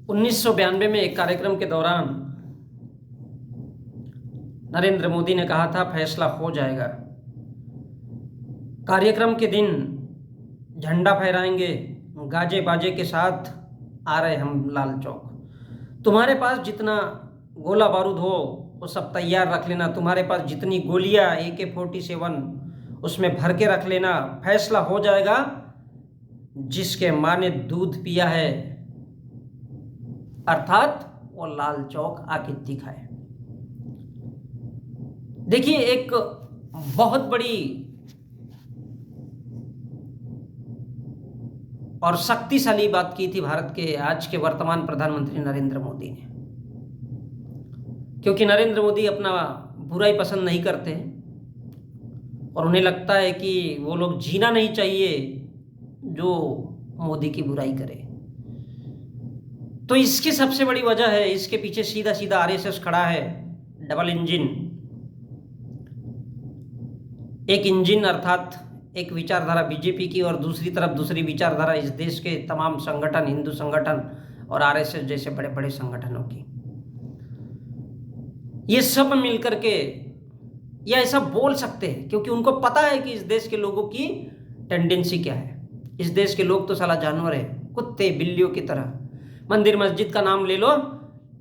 1992 में एक कार्यक्रम के दौरान नरेंद्र मोदी ने कहा था फैसला हो जाएगा। कार्यक्रम के दिन झंडा फहराएंगे, गाजे बाजे के साथ आ रहे हम लाल चौक। तुम्हारे पास जितना गोला बारूद हो वो सब तैयार रख लेना, तुम्हारे पास जितनी गोलियां AK-47 उसमें भर के रख लेना। फैसला हो जाएगा, जिसके माँ ने दूध पिया है अर्थात वो लाल चौक आके दिखाए। देखिए, एक बहुत बड़ी और शक्तिशाली बात की थी भारत के आज के वर्तमान प्रधानमंत्री नरेंद्र मोदी ने, क्योंकि नरेंद्र मोदी अपना बुराई पसंद नहीं करते और उन्हें लगता है कि वो लोग जीना नहीं चाहिए जो मोदी की बुराई करे। तो इसकी सबसे बड़ी वजह है, इसके पीछे सीधा सीधा RSS खड़ा है, डबल इंजन। एक इंजन अर्थात एक विचारधारा बीजेपी की और दूसरी तरफ दूसरी विचारधारा इस देश के तमाम संगठन, हिंदू संगठन और RSS जैसे बड़े बड़े संगठनों की। ये सब मिलकर के ये ऐसा बोल सकते हैं क्योंकि उनको पता है कि इस देश के लोगों की टेंडेंसी क्या है। इस देश के लोग तो साला जानवर है, कुत्ते बिल्लियों की तरह। मंदिर मस्जिद का नाम ले लो,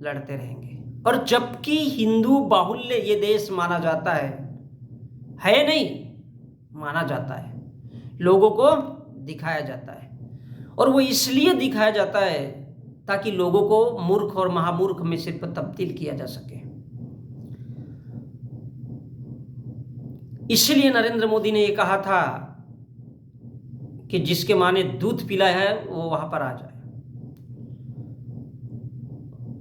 लड़ते रहेंगे। और जबकि हिंदू बाहुल्य ये देश माना जाता है नहीं, माना जाता है, लोगों को दिखाया जाता है। और वो इसलिए दिखाया जाता है ताकि लोगों को मूर्ख और महामूर्ख में सिर्फ तब्दील किया जा सके। इसलिए नरेंद्र मोदी ने ये कहा था कि जिसके माँ ने दूध पिलाया है वो वहां पर आ जाए।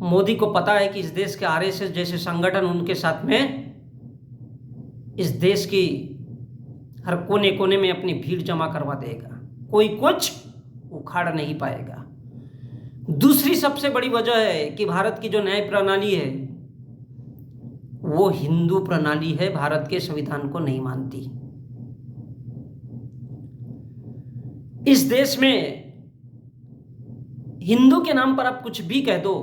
मोदी को पता है कि इस देश के RSS जैसे संगठन उनके साथ में इस देश की हर कोने कोने में अपनी भीड़ जमा करवा देगा, कोई कुछ उखाड़ नहीं पाएगा। दूसरी सबसे बड़ी वजह है कि भारत की जो न्याय प्रणाली है वो हिंदू प्रणाली है, भारत के संविधान को नहीं मानती। इस देश में हिंदू के नाम पर आप कुछ भी कह दो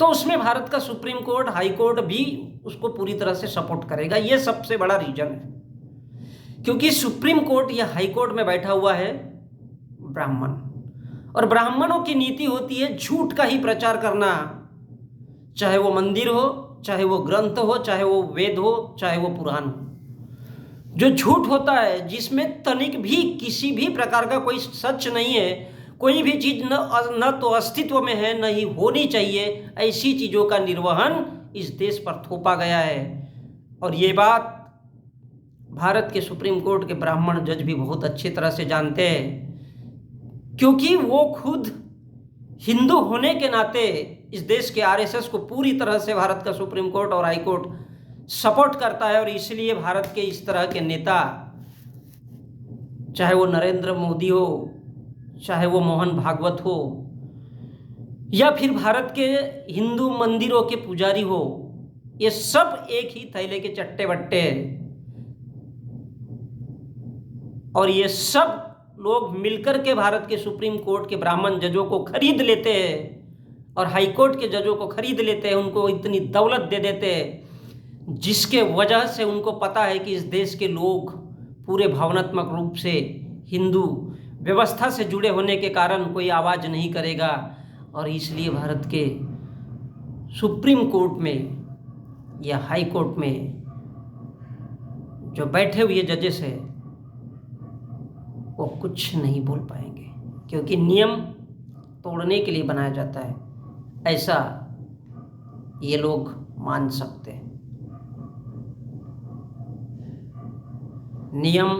तो उसमें भारत का सुप्रीम कोर्ट, हाई कोर्ट भी उसको पूरी तरह से सपोर्ट करेगा। यह सबसे बड़ा रीजन है, क्योंकि सुप्रीम कोर्ट या हाई कोर्ट में बैठा हुआ है ब्राह्मण, और ब्राह्मणों की नीति होती है झूठ का ही प्रचार करना, चाहे वो मंदिर हो, चाहे वो ग्रंथ हो, चाहे वो वेद हो, चाहे वो पुराण हो। जो झूठ होता है, जिसमें तनिक भी किसी भी प्रकार का कोई सच नहीं है, कोई भी चीज न तो अस्तित्व में है, न ही होनी चाहिए, ऐसी चीजों का निर्वहन इस देश पर थोपा गया है। और ये बात भारत के सुप्रीम कोर्ट के ब्राह्मण जज भी बहुत अच्छी तरह से जानते हैं, क्योंकि वो खुद हिंदू होने के नाते इस देश के RSS को पूरी तरह से भारत का सुप्रीम कोर्ट और हाई कोर्ट सपोर्ट करता है। और इसलिए भारत के इस तरह के नेता, चाहे वो नरेंद्र मोदी हो, चाहे वो मोहन भागवत हो, या फिर भारत के हिंदू मंदिरों के पुजारी हो, ये सब एक ही थैले के चट्टे बट्टे हैं। और ये सब लोग मिलकर के भारत के सुप्रीम कोर्ट के ब्राह्मण जजों को खरीद लेते हैं और हाई कोर्ट के जजों को खरीद लेते हैं, उनको इतनी दौलत दे देते हैं, जिसके वजह से उनको पता है कि इस देश के लोग पूरे भावनात्मक रूप से हिंदू व्यवस्था से जुड़े होने के कारण कोई आवाज़ नहीं करेगा। और इसलिए भारत के सुप्रीम कोर्ट में या हाई कोर्ट में जो बैठे हुए जजेस हैं वो कुछ नहीं बोल पाएंगे, क्योंकि नियम तोड़ने के लिए बनाया जाता है, ऐसा ये लोग मान सकते हैं। नियम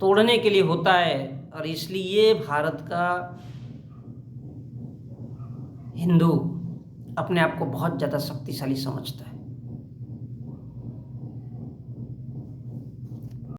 तोड़ने के लिए होता है, और इसलिए भारत का हिंदू अपने आप को बहुत ज़्यादा शक्तिशाली समझता है।